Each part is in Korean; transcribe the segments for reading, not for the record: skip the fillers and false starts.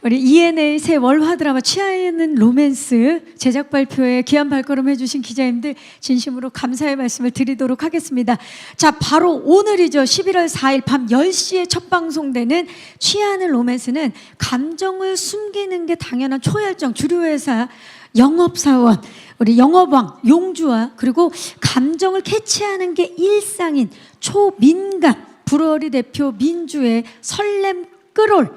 우리 ENA 새 월화 드라마 취하는 로맨스 제작 발표에 귀한 발걸음 해주신 기자님들 진심으로 감사의 말씀을 드리도록 하겠습니다. 자, 바로 오늘이죠. 11월 4일 밤 10시에 첫 방송되는 취하는 로맨스는 감정을 숨기는 게 당연한 초열정 주류회사 영업사원 우리 영업왕 용주와 그리고 감정을 캐치하는 게 일상인 초민감 브루어리 대표 민주의 설렘 끌올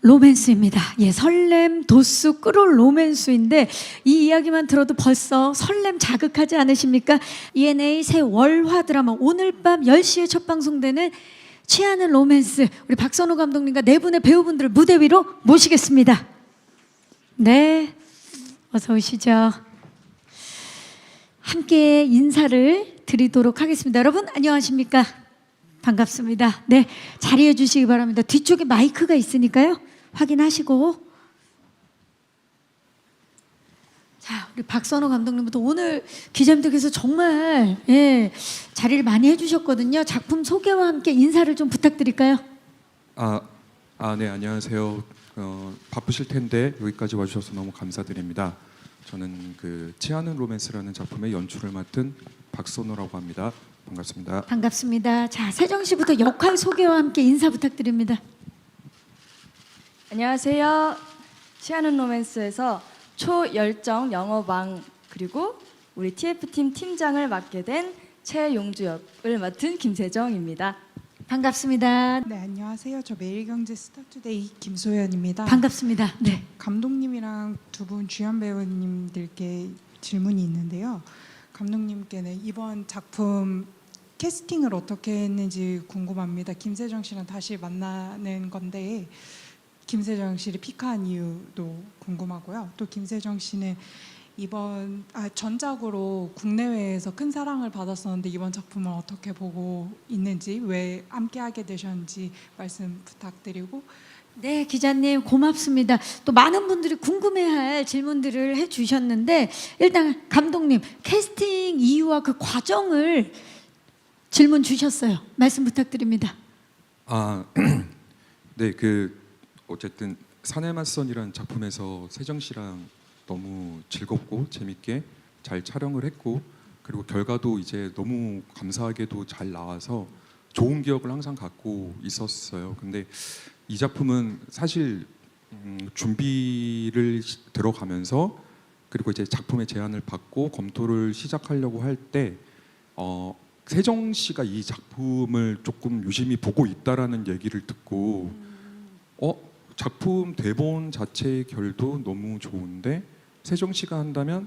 로맨스입니다. 예, 설렘, 도수, 끌올 로맨스인데 이 이야기만 들어도 벌써 설렘 자극하지 않으십니까? ENA 새 월화 드라마 오늘 밤 10시에 첫 방송되는 취하는 로맨스 우리 박선우 감독님과 네 분의 배우분들을 무대 위로 모시겠습니다. 네, 어서 오시죠. 함께 인사를 드리도록 하겠습니다. 여러분 안녕하십니까? 반갑습니다. 네, 자리해 주시기 바랍니다. 뒤쪽에 마이크가 있으니까요. 확인하시고. 자, 우리 박선호 감독님부터 오늘 기자님들께서 정말 자리를 많이 해주셨거든요. 작품 소개와 함께 인사를 좀 부탁드릴까요? 네, 안녕하세요. 바쁘실 텐데 여기까지 와주셔서 너무 감사드립니다. 저는 취하는 로맨스라는 작품의 연출을 맡은 박선호라고 합니다. 반갑습니다. 반갑습니다. 자, 세정 씨부터 역할 소개와 함께 인사 부탁드립니다. 안녕하세요. 취하는 로맨스에서 초열정 영업왕 그리고 우리 TF팀 팀장을 맡게 된 최용주 역을 맡은 김세정입니다. 반갑습니다. 네, 안녕하세요. 저 매일경제 스타투데이 김소연입니다. 반갑습니다. 네. 감독님이랑 두 분 주연 배우님들께 질문이 있는데요. 감독님께는 이번 작품 캐스팅을 어떻게 했는지 궁금합니다. 김세정 씨랑 다시 만나는 건데 김세정 씨를 픽한 이유도 궁금하고요. 또 김세정 씨는 이번 전작으로 국내외에서 큰 사랑을 받았었는데 이번 작품을 어떻게 보고 있는지 왜 함께하게 되셨는지 말씀 부탁드리고. 네, 기자님 고맙습니다. 또 많은 분들이 궁금해할 질문들을 해주셨는데 일단 감독님 캐스팅 이유와 그 과정을 질문 주셨어요. 말씀 부탁드립니다. 네, 어쨌든 사내 맞선이라는 작품에서 세정 씨랑 너무 즐겁고 재밌게 잘 촬영을 했고 그리고 결과도 이제 너무 감사하게도 잘 나와서 좋은 기억을 항상 갖고 있었어요. 근데 이 작품은 사실 준비를 들어가면서 그리고 이제 작품의 제안을 받고 검토를 시작하려고 할 때 세정 씨가 이 작품을 조금 유심히 보고 있다라는 얘기를 듣고 작품 대본 자체의 결도 너무 좋은데 세정 씨가 한다면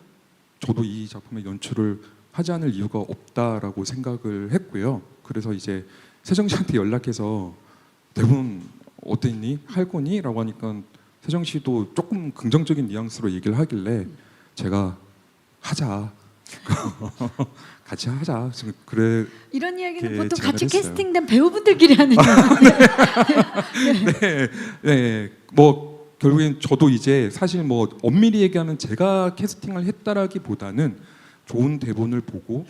저도 이 작품의 연출을 하지 않을 이유가 없다라고 생각을 했고요. 그래서 이제 세정 씨한테 연락해서 대본 어땠니? 할 거니? 라고 하니까 세정 씨도 조금 긍정적인 뉘앙스로 얘기를 하길래 제가 하자. 같이 하자. 그래. 이런 이야기는 보통 제안을 같이 했어요. 캐스팅된 배우분들끼리 하는 거예요. 네. 뭐 결국엔 저도 이제 사실 뭐 엄밀히 얘기하면 제가 캐스팅을 했다라기보다는 좋은 대본을 보고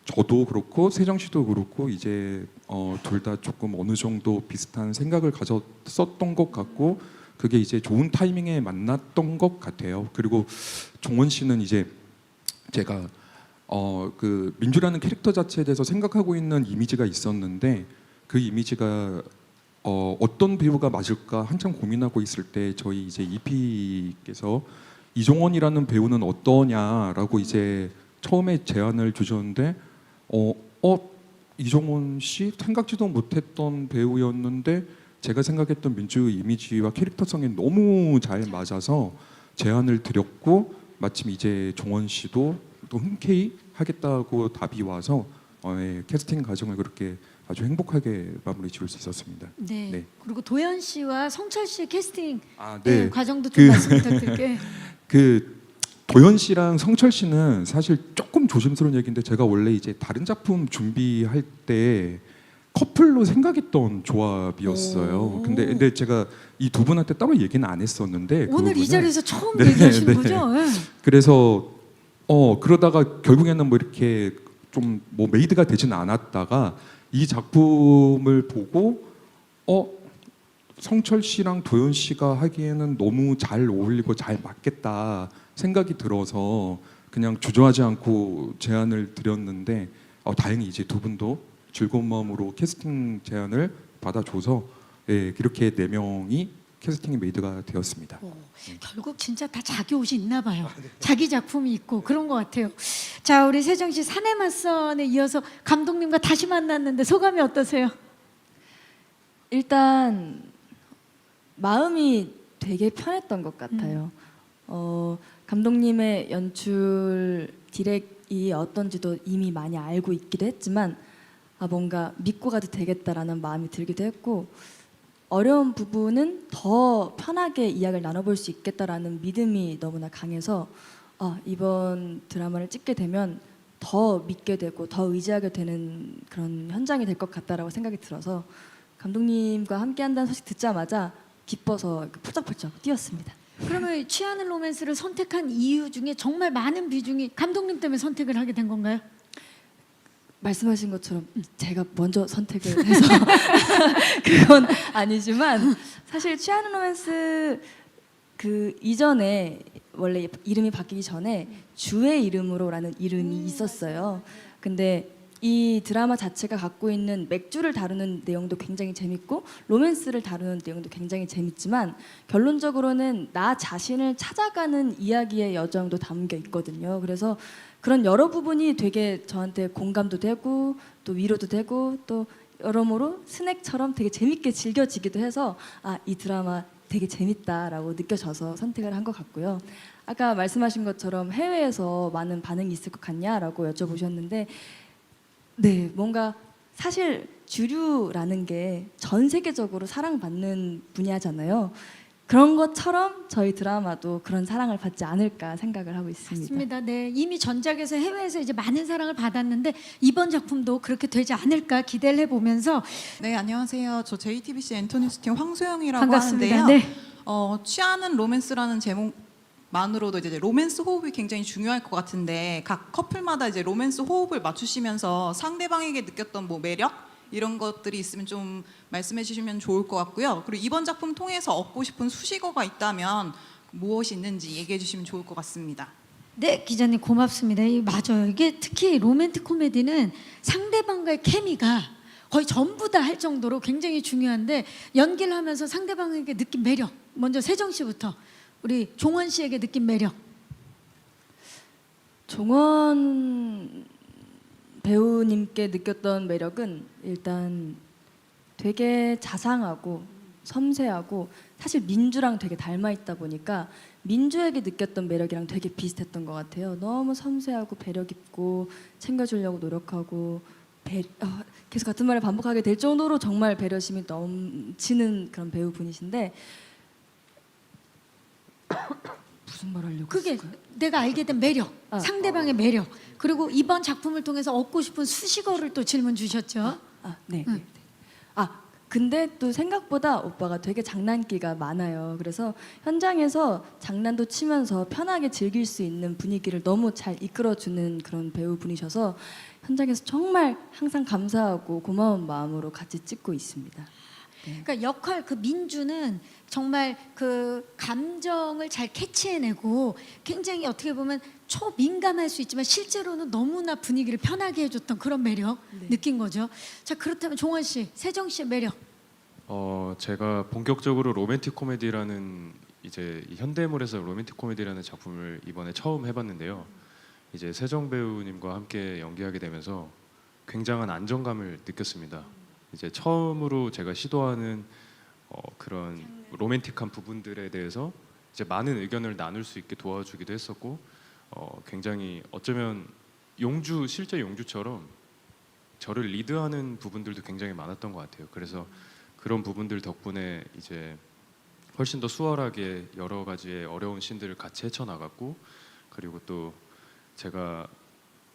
저도 그렇고 세정 씨도 그렇고 이제 둘 다 조금 어느 정도 비슷한 생각을 가졌었던 것 같고 그게 이제 좋은 타이밍에 만났던 것 같아요. 그리고 종원 씨는 이제 제가 민주라는 캐릭터 자체에 대해서 생각하고 있는 이미지가 있었는데 그 이미지가 어떤 배우가 맞을까 한참 고민하고 있을 때 저희 이제 EP께서 이종원이라는 배우는 어떠냐라고 이제 처음에 제안을 주셨는데 이종원 씨 생각지도 못했던 배우였는데 제가 생각했던 민주 이미지와 캐릭터성에 너무 잘 맞아서 제안을 드렸고 마침 이제 종원 씨도 또 흔쾌히 하겠다고 답이 와서 캐스팅 과정을 그렇게 아주 행복하게 마무리 지을 수 있었습니다. 네. 네. 그리고 도현 씨와 성철 씨의 캐스팅 네. 과정도 좀 말씀 부탁드릴게요. 도현 씨랑 성철 씨는 사실 조금 조심스러운 얘기인데 제가 원래 이제 다른 작품 준비할 때 커플로 생각했던 조합이었어요. 근데 제가 이 두 분한테 따로 얘기는 안 했었는데 오늘 이 부분은. 자리에서 처음 얘기하신 거죠? 네. 그래서 그러다가 결국에는 뭐 이렇게 좀 뭐 메이드가 되지는 않았다가 이 작품을 보고 성철 씨랑 도연 씨가 하기에는 너무 잘 어울리고 잘 맞겠다 생각이 들어서 그냥 주저하지 않고 제안을 드렸는데 다행히 이제 두 분도 즐거운 마음으로 캐스팅 제안을 받아줘서 이렇게 4명이 캐스팅 메이드가 되었습니다. 결국 진짜 다 자기 옷이 있나 봐요. 자기 작품이 있고 그런 것 같아요. 자, 우리 세정 씨 사내 맞선에 이어서 감독님과 다시 만났는데 소감이 어떠세요? 일단 마음이 되게 편했던 것 같아요. 감독님의 연출 디렉이 어떤지도 이미 많이 알고 있기도 했지만 뭔가 믿고 가도 되겠다라는 마음이 들기도 했고 어려운 부분은 더 편하게 이야기를 나눠볼 수 있겠다라는 믿음이 너무나 강해서 이번 드라마를 찍게 되면 더 믿게 되고 더 의지하게 되는 그런 현장이 될 것 같다라고 생각이 들어서 감독님과 함께한다는 소식 듣자마자 기뻐서 이렇게 펄쩍펄쩍 뛰었습니다. 그러면 취하는 로맨스를 선택한 이유 중에 정말 많은 비중이 감독님 때문에 선택을 하게 된 건가요? 말씀하신 것처럼 제가 먼저 선택을 해서 그건 아니지만 사실 취하는 로맨스 그 이전에 원래 이름이 바뀌기 전에 주의 이름으로라는 이름이 있었어요. 근데 이 드라마 자체가 갖고 있는 맥주를 다루는 내용도 굉장히 재밌고 로맨스를 다루는 내용도 굉장히 재밌지만 결론적으로는 나 자신을 찾아가는 이야기의 여정도 담겨 있거든요. 그래서 그런 여러 부분이 되게 저한테 공감도 되고 또 위로도 되고 또 여러모로 스낵처럼 되게 재밌게 즐겨지기도 해서 이 드라마 되게 재밌다라고 느껴져서 선택을 한 것 같고요. 아까 말씀하신 것처럼 해외에서 많은 반응이 있을 것 같냐라고 여쭤보셨는데 네, 뭔가 사실 주류라는 게 전 세계적으로 사랑받는 분야잖아요. 그런 것처럼 저희 드라마도 그런 사랑을 받지 않을까 생각을 하고 있습니다. 맞습니다. 네, 이미 전작에서 해외에서 이제 많은 사랑을 받았는데 이번 작품도 그렇게 되지 않을까 기대를 해보면서 네, 안녕하세요. 저 JTBC 엔터뉴스팀 황소영이라고 반갑습니다. 하는데요. 네. 취하는 로맨스라는 제목만으로도 이제 로맨스 호흡이 굉장히 중요할 것 같은데 각 커플마다 이제 로맨스 호흡을 맞추시면서 상대방에게 느꼈던 뭐 매력 이런 것들이 있으면 좀 말씀해 주시면 좋을 것 같고요. 그리고 이번 작품 통해서 얻고 싶은 수식어가 있다면 무엇이 있는지 얘기해 주시면 좋을 것 같습니다. 네, 기자님 고맙습니다. 맞아요. 이게 특히 로맨틱 코미디는 상대방과의 케미가 거의 전부 다 할 정도로 굉장히 중요한데 연기를 하면서 상대방에게 느낀 매력 먼저 세정 씨부터 우리 종원 씨에게 느낀 매력. 종원 배우님께 느꼈던 매력은 일단 되게 자상하고 섬세하고 사실 민주랑 되게 닮아 있다 보니까 민주에게 느꼈던 매력이랑 되게 비슷했던 것 같아요. 너무 섬세하고 배려 깊고 챙겨주려고 노력하고 계속 같은 말을 반복하게 될 정도로 정말 배려심이 넘치는 그런 배우분이신데 무슨 말 하려고 그게 했을까요? 내가 알게 된 매력, 상대방의 매력. 그리고 이번 작품을 통해서 얻고 싶은 수식어를 또 질문 주셨죠. 네. 근데 또 생각보다 오빠가 되게 장난기가 많아요. 그래서 현장에서 장난도 치면서 편하게 즐길 수 있는 분위기를 너무 잘 이끌어주는 그런 배우분이셔서 현장에서 정말 항상 감사하고 고마운 마음으로 같이 찍고 있습니다. 그러니까 역할 그 민주는 정말 그 감정을 잘 캐치해내고 굉장히 어떻게 보면 초민감할 수 있지만 실제로는 너무나 분위기를 편하게 해줬던 그런 매력 느낀 거죠. 자, 그렇다면 종원 씨, 세정 씨의 매력. 제가 본격적으로 로맨틱 코미디라는 이제 이 현대물에서 로맨틱 코미디라는 작품을 이번에 처음 해봤는데요. 이제 세정 배우님과 함께 연기하게 되면서 굉장한 안정감을 느꼈습니다. 이제 처음으로 제가 시도하는 그런 로맨틱한 부분들에 대해서 이제 많은 의견을 나눌 수 있게 도와주기도 했었고 굉장히 어쩌면 실제 용주처럼 저를 리드하는 부분들도 굉장히 많았던 것 같아요. 그래서 그런 부분들 덕분에 이제 훨씬 더 수월하게 여러 가지의 어려운 씬들을 같이 헤쳐나갔고 그리고 또 제가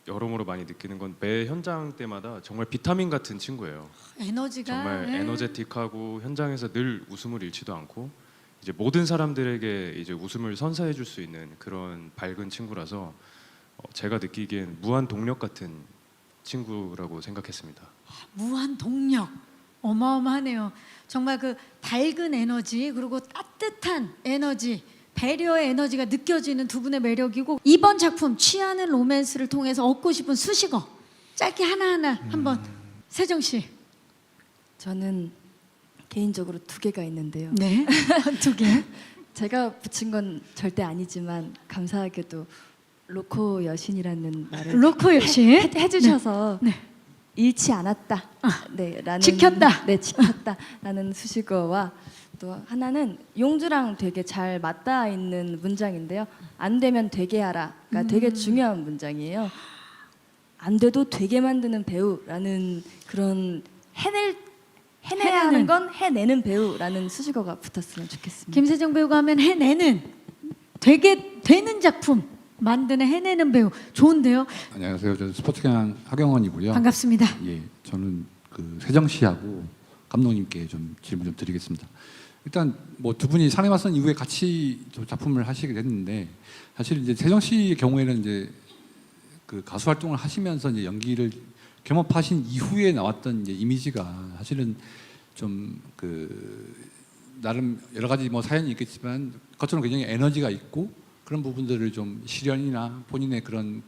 여러모로 많이 느끼는 건 매 현장 때마다 정말 비타민 같은 친구예요. 에너지가 정말 에너제틱하고 현장에서 늘 웃음을 잃지도 않고 이제 모든 사람들에게 이제 웃음을 선사해 줄 수 있는 그런 밝은 친구라서 제가 느끼기엔 무한 동력 같은 친구라고 생각했습니다. 무한 동력. 어마어마하네요. 정말 그 밝은 에너지 그리고 따뜻한 에너지 배려의 에너지가 느껴지는 두 분의 매력이고 이번 작품 취하는 로맨스를 통해서 얻고 싶은 수식어 짧게 하나하나 한번 세정 씨. 저는 개인적으로 두 개가 있는데요. 네. 두 개. 제가 붙인 건 절대 아니지만 감사하게도 로코 여신이라는 말을 로코 역시 해주셔서 네. 잃지 않았다. 네, 라는 지켰다. 네, 지켰다라는 수식어와 또 하나는 용주랑 되게 잘 맞닿아 있는 문장인데요. 안 되면 되게 하라가 되게 중요한 문장이에요. 안 돼도 되게 만드는 배우라는 그런 해내야 해내는. 하는 건 해내는 배우라는 수식어가 붙었으면 좋겠습니다. 김세정 배우가 하면 해내는 되게 되는 작품 만드는 해내는 배우 좋은데요. 안녕하세요. 저는 스포츠경 하경원이고요. 반갑습니다. 예, 저는 그 세정 씨하고 감독님께 좀 질문 좀 드리겠습니다. 일단 뭐 두 분이 산에 맞선 이후에 같이 좀 작품을 하시게 됐는데 사실 이제 세정 씨의 경우에는 이제 그 가수 활동을 하시면서 이제 연기를 겸업하신 이후에 나왔던 이제 이미지가 사실은 좀 그 나름 여러 가지 뭐 사연이 있겠지만 그것처럼 굉장히 에너지가 있고 그런 부분들을 좀 시련이나 본인의 그런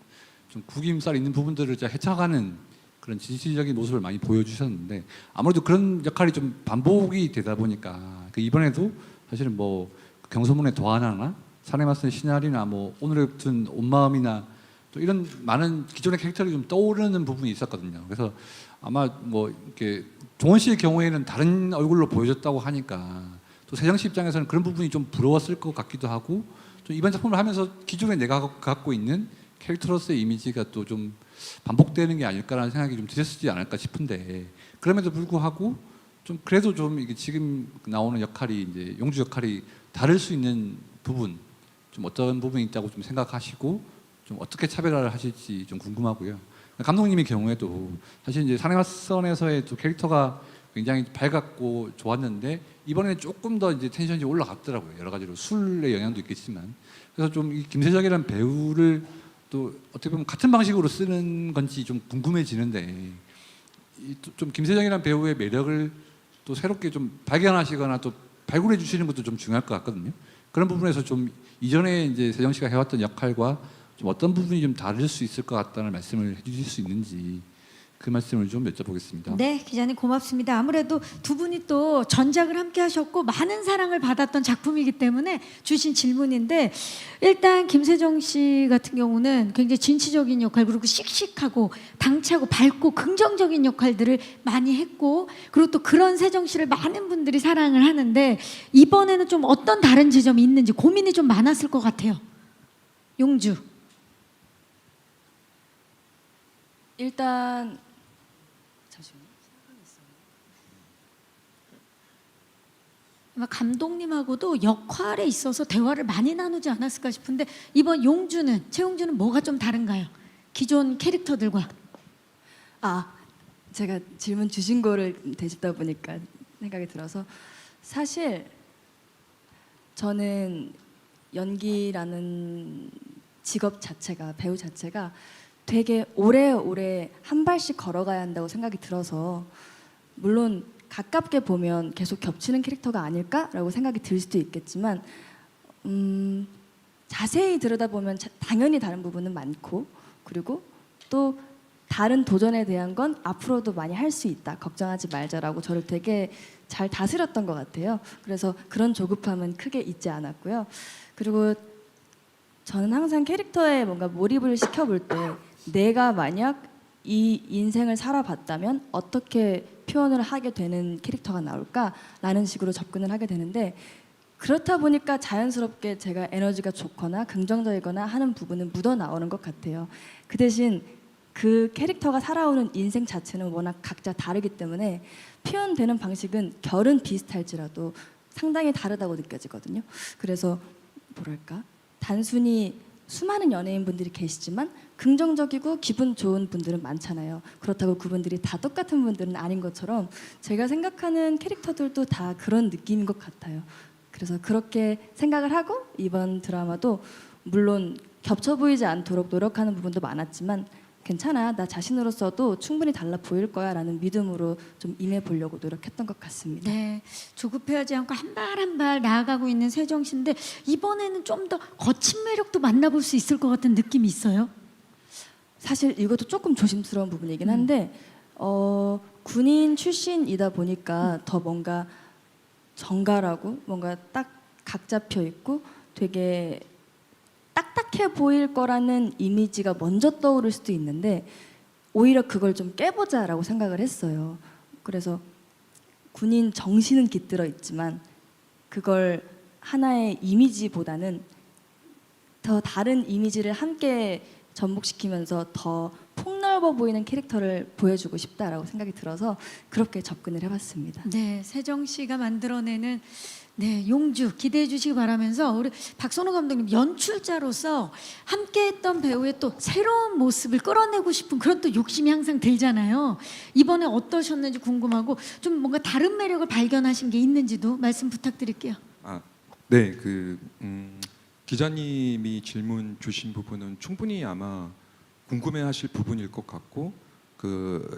좀 구김살 있는 부분들을 좀 헤쳐가는 그런 진실적인 모습을 많이 보여주셨는데 아무래도 그런 역할이 좀 반복이 되다 보니까 그 이번에도 사실은 뭐 경소문의 도하나나 산에 맞선 시나리나 뭐 오늘의 같은 온 마음이나 또 이런 많은 기존의 캐릭터들이 좀 떠오르는 부분이 있었거든요. 그래서 아마 뭐 이렇게 종원 씨의 경우에는 다른 얼굴로 보여줬다고 하니까 또 세정 씨 입장에서는 그런 부분이 좀 부러웠을 것 같기도 하고 또 이번 작품을 하면서 기존에 내가 갖고 있는 캐릭터로서의 이미지가 또 좀 반복되는 게 아닐까라는 생각이 좀 드셨지 않을까 싶은데 그럼에도 불구하고 좀 그래도 좀 이게 지금 나오는 역할이 이제 용주 역할이 다를 수 있는 부분 좀 어떤 부분이 있다고 좀 생각하시고 좀 어떻게 차별화를 하실지 좀 궁금하고요. 감독님의 경우에도 사실 이제 산의 맞선에서의 또 캐릭터가 굉장히 밝았고 좋았는데 이번에는 조금 더 이제 텐션이 올라갔더라고요. 여러 가지로 술의 영향도 있겠지만 그래서 좀 이 김세정이라는 배우를 또 어떻게 보면 같은 방식으로 쓰는 건지 좀 궁금해지는데 좀 김세정이라는 배우의 매력을 또 새롭게 좀 발견하시거나 또 발굴해 주시는 것도 좀 중요할 것 같거든요. 그런 부분에서 좀 이전에 이제 세정 씨가 해왔던 역할과 좀 어떤 부분이 좀 다를 수 있을 것 같다는 말씀을 해주실 수 있는지 그 말씀을 좀 여쭤보겠습니다. 네, 기자님 고맙습니다. 아무래도 두 분이 또 전작을 함께 하셨고 많은 사랑을 받았던 작품이기 때문에 주신 질문인데 일단 김세정 씨 같은 경우는 굉장히 진취적인 역할 그리고 씩씩하고 당차고 밝고 긍정적인 역할들을 많이 했고 그리고 또 그런 세정 씨를 많은 분들이 사랑을 하는데 이번에는 좀 어떤 다른 지점이 있는지 고민이 좀 많았을 것 같아요. 용주. 일단 잠시만요. 아마 감독님하고도 역할에 있어서 대화를 많이 나누지 않았을까 싶은데 이번 용주는 최용주는 뭐가 좀 다른가요? 기존 캐릭터들과. 제가 질문 주신 거를 되짚다 보니까 생각이 들어서 사실 저는 연기라는 직업 자체가 배우 자체가 되게 오래오래 한 발씩 걸어가야 한다고 생각이 들어서 물론 가깝게 보면 계속 겹치는 캐릭터가 아닐까라고 생각이 들 수도 있겠지만 자세히 들여다보면 당연히 다른 부분은 많고 그리고 또 다른 도전에 대한 건 앞으로도 많이 할 수 있다. 걱정하지 말자라고 저를 되게 잘 다스렸던 것 같아요. 그래서 그런 조급함은 크게 있지 않았고요. 그리고 저는 항상 캐릭터에 뭔가 몰입을 시켜볼 때 내가 만약 이 인생을 살아봤다면 어떻게 표현을 하게 되는 캐릭터가 나올까라는 식으로 접근을 하게 되는데 그렇다 보니까 자연스럽게 제가 에너지가 좋거나 긍정적이거나 하는 부분은 묻어나오는 것 같아요. 그 대신 그 캐릭터가 살아오는 인생 자체는 워낙 각자 다르기 때문에 표현되는 방식은 결은 비슷할지라도 상당히 다르다고 느껴지거든요. 그래서 뭐랄까 단순히 수많은 연예인분들이 계시지만 긍정적이고 기분 좋은 분들은 많잖아요. 그렇다고 그분들이 다 똑같은 분들은 아닌 것처럼 제가 생각하는 캐릭터들도 다 그런 느낌인 것 같아요. 그래서 그렇게 생각을 하고 이번 드라마도 물론 겹쳐 보이지 않도록 노력하는 부분도 많았지만 괜찮아, 나 자신으로서도 충분히 달라 보일 거야라는 믿음으로 좀 임해 보려고 노력했던 것 같습니다. 네, 조급해하지 않고 한 발 한 발 나아가고 있는 세정 씨인데 이번에는 좀 더 거친 매력도 만나볼 수 있을 것 같은 느낌이 있어요. 사실 이것도 조금 조심스러운 부분이긴 한데 군인 출신이다 보니까 더 뭔가 정갈하고 뭔가 딱 각 잡혀 있고 되게 딱딱해 보일 거라는 이미지가 먼저 떠오를 수도 있는데 오히려 그걸 좀 깨보자라고 생각을 했어요. 그래서 군인 정신은 깃들어 있지만 그걸 하나의 이미지보다는 더 다른 이미지를 함께 접목시키면서 더 폭넓어 보이는 캐릭터를 보여주고 싶다라고 생각이 들어서 그렇게 접근을 해봤습니다. 네, 세정 씨가 만들어내는 네, 용주 기대해 주시기 바라면서 우리 박선호 감독님 연출자로서 함께했던 배우의 또 새로운 모습을 끌어내고 싶은 그런 또 욕심이 항상 들잖아요. 이번에 어떠셨는지 궁금하고 좀 뭔가 다른 매력을 발견하신 게 있는지도 말씀 부탁드릴게요. 네, 기자님이 질문 주신 부분은 충분히 아마 궁금해하실 부분일 것 같고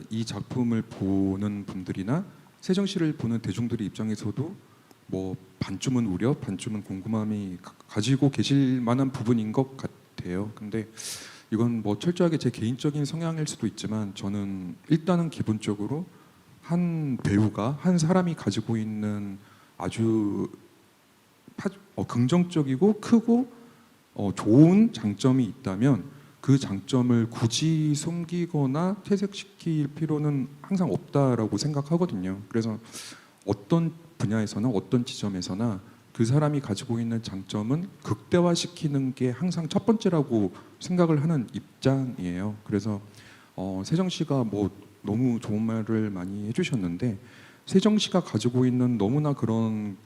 이 작품을 보는 분들이나 세정 씨를 보는 대중들의 입장에서도 뭐 반쯤은 우려, 반쯤은 궁금함이 가지고 계실 만한 부분인 것 같아요. 근데 이건 뭐 철저하게 제 개인적인 성향일 수도 있지만 저는 일단은 기본적으로 한 배우가 한 사람이 가지고 있는 아주 긍정적이고 크고 좋은 장점이 있다면 그 장점을 굳이 숨기거나 퇴색시킬 필요는 항상 없다라고 생각하거든요. 그래서 어떤 분야에서나 어떤 지점에서나 그 사람이 가지고 있는 장점은 극대화시키는 게 항상 첫 번째라고 생각을 하는 입장이에요. 그래서 세정 씨가 뭐 너무 좋은 말을 많이 해주셨는데 세정 씨가 가지고 있는 너무나 그런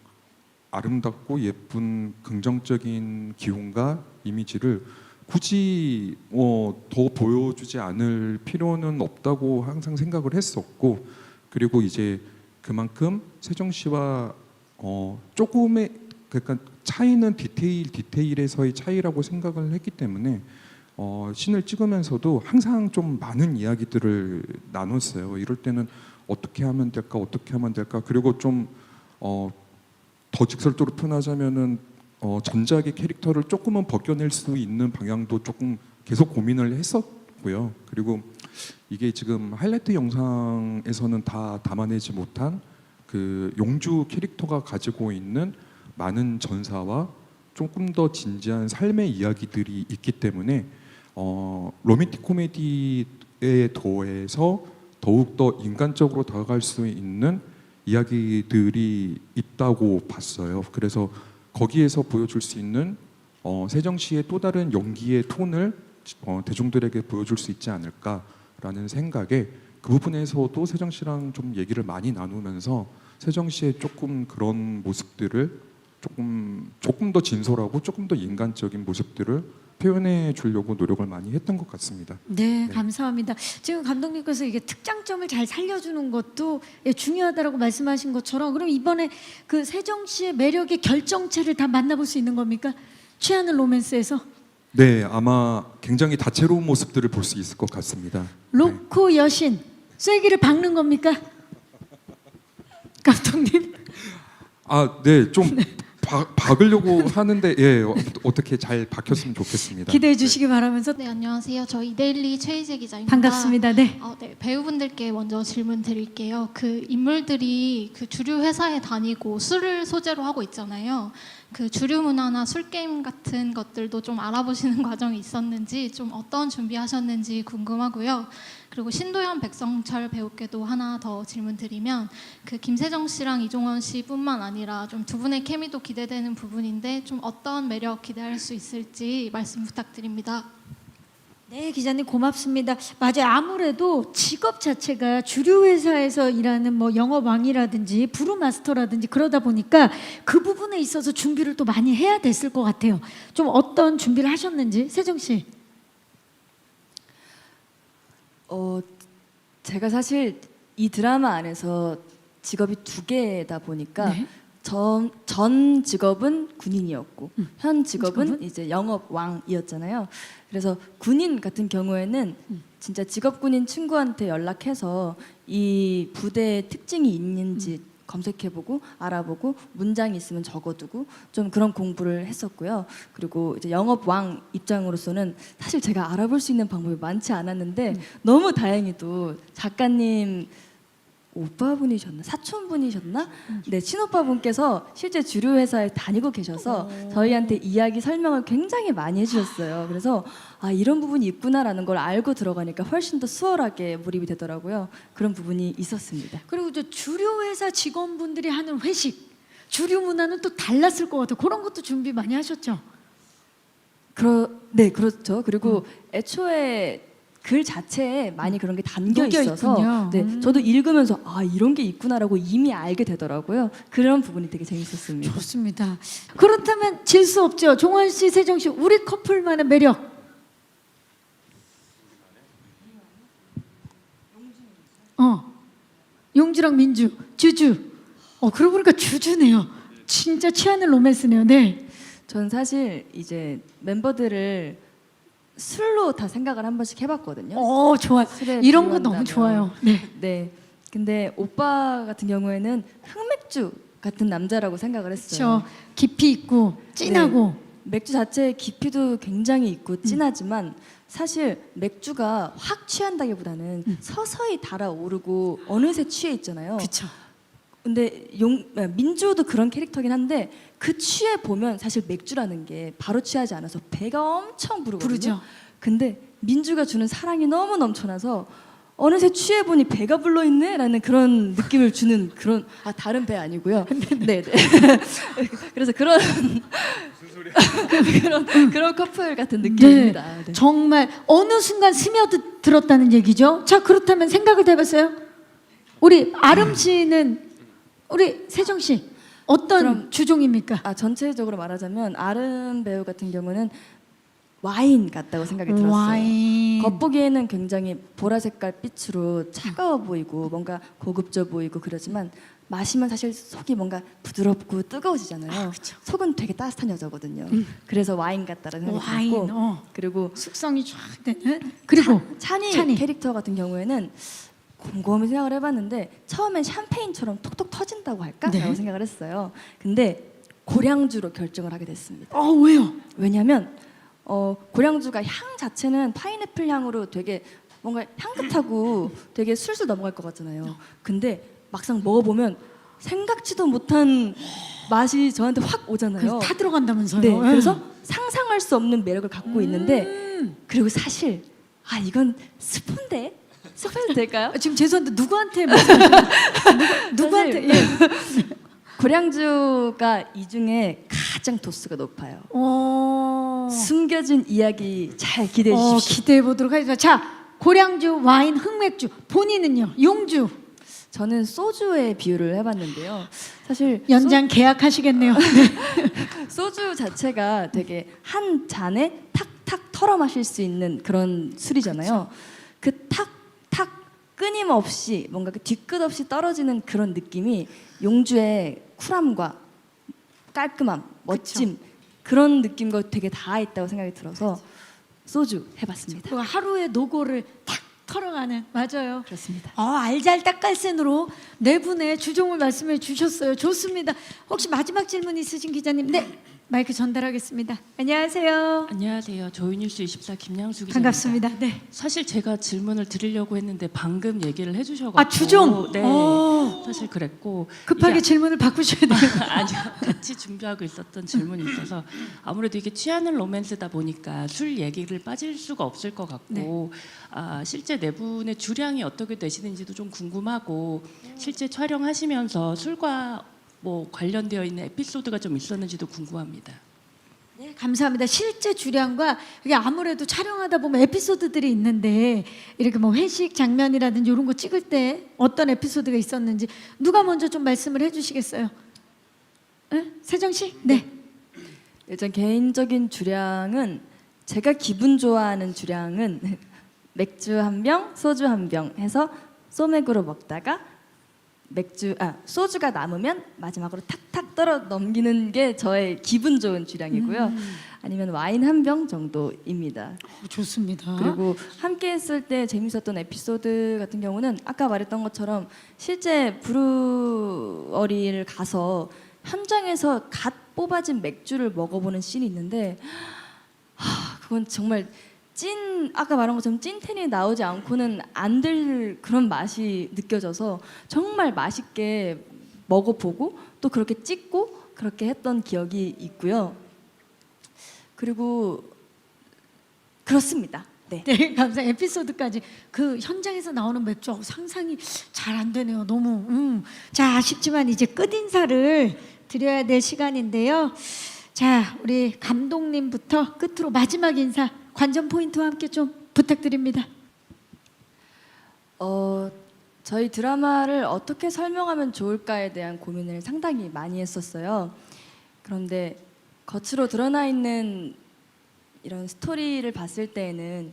아름답고 예쁜 긍정적인 기운과 이미지를 굳이 더 보여주지 않을 필요는 없다고 항상 생각을 했었고 그리고 이제 그만큼 세정 씨와 조금의 그러니까 차이는 디테일에서의 차이라고 생각을 했기 때문에 신을 찍으면서도 항상 좀 많은 이야기들을 나눴어요. 이럴 때는 어떻게 하면 될까 그리고 좀 더 직설적으로 표현하자면은 전작의 캐릭터를 조금은 벗겨낼 수 있는 방향도 조금 계속 고민을 했었고요. 그리고 이게 지금 하이라이트 영상에서는 다 담아내지 못한 그 용주 캐릭터가 가지고 있는 많은 전사와 조금 더 진지한 삶의 이야기들이 있기 때문에 로맨틱 코미디에 더해서 더욱더 인간적으로 다가갈 수 있는 이야기들이 있다고 봤어요. 그래서 거기에서 보여줄 수 있는 세정 씨의 또 다른 연기의 톤을 대중들에게 보여줄 수 있지 않을까라는 생각에 그 부분에서도 세정 씨랑 좀 얘기를 많이 나누면서 세정 씨의 조금 그런 모습들을 조금 더 진솔하고 조금 더 인간적인 모습들을 표현해 주려고 노력을 많이 했던 것 같습니다. 네, 감사합니다. 지금 감독님께서 이게 특장점을 잘 살려주는 것도 중요하다라고 말씀하신 것처럼 그럼 이번에 그 세정 씨의 매력의 결정체를 다 만나볼 수 있는 겁니까? 취하는 로맨스에서? 네, 아마 굉장히 다채로운 모습들을 볼 수 있을 것 같습니다. 로코 여신 쐐기를 박는 겁니까? 감독님? 네, 좀 박으려고 하는데 어떻게 잘 박혔으면 좋겠습니다. 기대해 주시기 바라면서 네, 안녕하세요. 저 이데일리 최희재 기자입니다. 반갑습니다. 네. 네, 배우분들께 먼저 질문 드릴게요. 그 인물들이 그 주류 회사에 다니고 술을 소재로 하고 있잖아요. 그 주류 문화나 술 게임 같은 것들도 좀 알아보시는 과정이 있었는지 좀 어떤 준비하셨는지 궁금하고요. 그리고 신도현 백성철 배우께도 하나 더 질문 드리면 그 김세정 씨랑 이종원 씨뿐만 아니라 좀 두 분의 케미도 기대되는 부분인데 좀 어떤 매력 기대할 수 있을지 말씀 부탁드립니다. 네, 기자님 고맙습니다. 맞아요. 아무래도 직업 자체가 주류 회사에서 일하는 뭐 영업왕이라든지 브루마스터라든지 그러다 보니까 그 부분에 있어서 준비를 또 많이 해야 됐을 것 같아요. 좀 어떤 준비를 하셨는지 세정 씨. 제가 사실 이 드라마 안에서 직업이 두 개다 보니까 네. 전 직업은 군인이었고 현 직업은 이제 영업왕이었잖아요. 그래서 군인 같은 경우에는 진짜 직업군인 친구한테 연락해서 이 부대의 특징이 있는지 검색해보고 알아보고 문장이 있으면 적어두고 좀 그런 공부를 했었고요. 그리고 이제 영업 왕 입장으로서는 사실 제가 알아볼 수 있는 방법이 많지 않았는데 너무 다행히도 작가님 오빠분이셨나 사촌분이셨나 네 친오빠분께서 실제 주류 회사에 다니고 계셔서 저희한테 이야기 설명을 굉장히 많이 해주셨어요. 그래서 아 이런 부분이 있구나라는 걸 알고 들어가니까 훨씬 더 수월하게 몰입이 되더라고요. 그런 부분이 있었습니다. 그리고 저 주류 회사 직원분들이 하는 회식, 주류 문화는 또 달랐을 것 같아요. 그런 것도 준비 많이 하셨죠? 네 그렇죠. 그리고 애초에 글 자체에 많이 그런 게 담겨 녹여 있어서 있군요. 네, 저도 읽으면서 아 이런 게 있구나라고 이미 알게 되더라고요. 그런 부분이 되게 재밌었습니다. 좋습니다. 그렇다면 질 수 없죠. 종환 씨, 세정 씨, 우리 커플만의 매력. 용주랑 민주, 주주. 그러고 보니까 주주네요. 진짜 취하는 로맨스네요. 네. 전 사실 이제 멤버들을 술로 다 생각을 한 번씩 해봤거든요. 좋아. 술에 이런 거 비유한다면. 너무 좋아요. 네. 네. 근데 오빠 같은 경우에는 흑맥주 같은 남자라고 생각을 했어요. 그렇죠. 깊이 있고 진하고. 맥주 자체의 깊이도 굉장히 있고 진하지만 사실 맥주가 확 취한다기보다는 서서히 달아오르고 어느새 취해 있잖아요. 그렇죠. 근데 민주도 그런 캐릭터긴 한데 그 취해 보면 사실 맥주라는 게 바로 취하지 않아서 배가 엄청 부르거든요. 부르죠. 근데 민주가 주는 사랑이 너무 넘쳐나서 어느새 취해 보니 배가 불러 있네라는 그런 느낌을 주는 그런 다른 배 아니고요. 네. 그래서 그런 그런 커플 같은 느낌입니다. 네. 정말 어느 순간 스며들었다는 얘기죠. 자, 그렇다면 생각을 해봤어요? 우리 아름 씨는 우리 세정 씨 어떤 그럼- 주종입니까? 전체적으로 말하자면 아름 배우 같은 경우는 와인 같다고 생각이 들었어요. 와인. 겉보기에는 굉장히 보라 색깔 빛으로 차가워 보이고 뭔가 고급져 보이고 그러지만 마시면 사실 속이 뭔가 부드럽고 뜨거워지잖아요. 속은 되게 따뜻한 여자거든요. 그래서 와인 같다라는 생각이 와인. 들었고 그리고 숙성이 쫙 되는. 그리고 찬이 캐릭터 같은 경우에는 곰곰이 생각을 해봤는데 처음엔 샴페인처럼 톡톡 터진다고 할까라고 네. 생각을 했어요. 근데 고량주로 결정을 하게 됐습니다. 왜요? 왜냐하면 고량주가 향 자체는 파인애플 향으로 되게 뭔가 향긋하고 되게 술술 넘어갈 것 같잖아요. 근데 막상 먹어보면 생각지도 못한 맛이 저한테 확 오잖아요. 그래서 다 들어간다면서요. 네, 예. 그래서 상상할 수 없는 매력을 갖고 있는데 그리고 사실 이건 스푼데 스푼 될까요? 지금 죄송한데 누구한테 말씀하시는 누구한테? 예. 고량주가 이 중에 가장 도수가 높아요. 숨겨진 이야기 잘 기대해 주십시오. 기대해 보도록 하겠습니다. 자, 고량주, 와인, 흑맥주. 본인은요? 용주. 저는 소주에 비유를 해봤는데요. 사실 연장 계약하시겠네요. 소주 자체가 되게 한 잔에 탁탁 털어 마실 수 있는 그런 술이잖아요. 그 탁탁 끊임없이 뭔가 그 뒤끝 없이 떨어지는 그런 느낌이 용주의 쿨함과 깔끔함, 멋짐 그런 느낌과 되게 다 있다고 생각이 들어서 소주 해봤습니다. 그 하루의 노고를 탁 털어가는. 맞아요. 그렇습니다. 알잘딱깔센으로 네 분의 주종을 말씀해 주셨어요. 좋습니다. 혹시 마지막 질문 있으신 기자님? 네, 마이크 전달하겠습니다. 안녕하세요. 안녕하세요. 조이뉴스 24 김양수 기자입니다. 반갑습니다. 네. 사실 제가 질문을 드리려고 했는데 방금 얘기를 해주셔가지고 주종. 네, 사실 그랬고 급하게 이게 질문을 바꾸셔야 돼요. 아니요, 같이 준비하고 있었던 질문이 있어서 아무래도 이게 취하는 로맨스다 보니까 술 얘기를 빠질 수가 없을 것 같고 실제 네 분의 주량이 어떻게 되시는지도 좀 궁금하고 실제 촬영하시면서 술과 뭐 관련되어 있는 에피소드가 좀 있었는지도 궁금합니다. 네, 감사합니다. 실제 주량과 이게 아무래도 촬영하다 보면 에피소드들이 있는데 이렇게 뭐 회식 장면이라든지 이런 거 찍을 때 어떤 에피소드가 있었는지 누가 먼저 좀 말씀을 해주시겠어요? 세정 씨? 네. 일단 개인적인 주량은 제가 기분 좋아하는 주량은 맥주 한 병, 소주 한 병 해서 소맥으로 먹다가 소주가 남으면 마지막으로 탁탁 떨어 넘기는 게 저의 기분 좋은 주량이고요. 아니면 와인 한 병 정도입니다. 좋습니다. 그리고 함께 했을 때 재밌었던 에피소드 같은 경우는 아까 말했던 것처럼 실제 브루어리를 가서 현장에서 갓 뽑아진 맥주를 먹어보는 씬이 있는데 그건 정말 아까 말한 것처럼 찐텐이 나오지 않고는 안 될 그런 맛이 느껴져서 정말 맛있게 먹어보고 또 그렇게 찍고 그렇게 했던 기억이 있고요. 그리고 그렇습니다. 네. 네, 감사합니다. 에피소드까지 그 현장에서 나오는 맥주 상상이 잘 안 되네요. 너무. 자, 아쉽지만 이제 끝인사를 드려야 될 시간인데요. 자, 우리 감독님부터 끝으로 마지막 인사 관전 포인트와 함께 좀 부탁드립니다. 저희 드라마를 어떻게 설명하면 좋을까에 대한 고민을 상당히 많이 했었어요. 그런데 겉으로 드러나 있는 이런 스토리를 봤을 때에는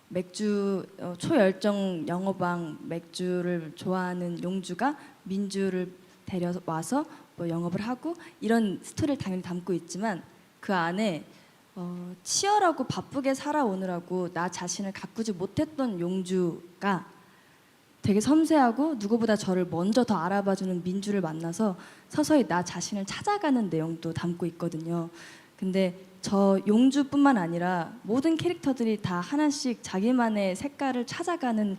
맥주 초열정 영업왕 맥주를 좋아하는 용주가 민주를 데려와서 뭐 영업을 하고 이런 스토리를 당연히 담고 있지만 그 안에 치열하고 바쁘게 살아오느라고 나 자신을 가꾸지 못했던 용주가 되게 섬세하고 누구보다 저를 먼저 더 알아봐주는 민주를 만나서 서서히 나 자신을 찾아가는 내용도 담고 있거든요. 근데 저 용주뿐만 아니라 모든 캐릭터들이 다 하나씩 자기만의 색깔을 찾아가는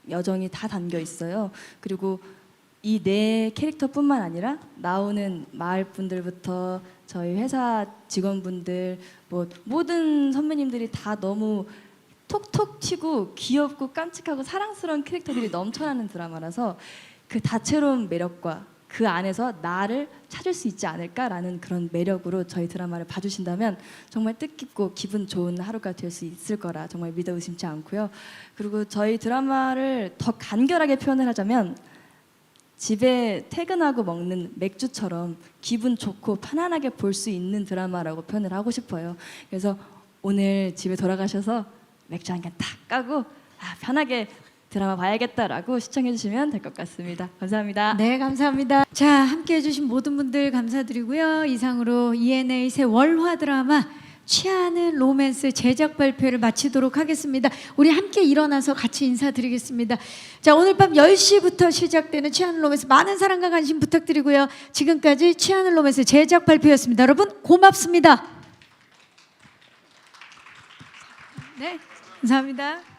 여정이 다 담겨 있어요. 그리고 이 네 캐릭터뿐만 아니라 나오는 마을 분들부터 저희 회사 직원분들 뭐 모든 선배님들이 다 너무 톡톡 튀고 귀엽고 깜찍하고 사랑스러운 캐릭터들이 넘쳐나는 드라마라서 그 다채로운 매력과 그 안에서 나를 찾을 수 있지 않을까라는 그런 매력으로 저희 드라마를 봐주신다면 정말 뜻깊고 기분 좋은 하루가 될 수 있을 거라 정말 믿어 의심치 않고요. 그리고 저희 드라마를 더 간결하게 표현을 하자면 집에 퇴근하고 먹는 맥주처럼 기분 좋고 편안하게 볼 수 있는 드라마라고 표현을 하고 싶어요. 그래서 오늘 집에 돌아가셔서 맥주 한 캔 탁 까고 편하게 드라마 봐야겠다라고 시청해 주시면 될 것 같습니다. 감사합니다. 네, 감사합니다. 자, 함께 해주신 모든 분들 감사드리고요. 이상으로 ENA 새 월화 드라마 취하는 로맨스 제작 발표를 마치도록 하겠습니다. 우리 함께 일어나서 같이 인사드리겠습니다. 자, 오늘 밤 10시부터 시작되는 취하는 로맨스 많은 사랑과 관심 부탁드리고요. 지금까지 취하는 로맨스 제작 발표였습니다. 여러분 고맙습니다. 네, 감사합니다.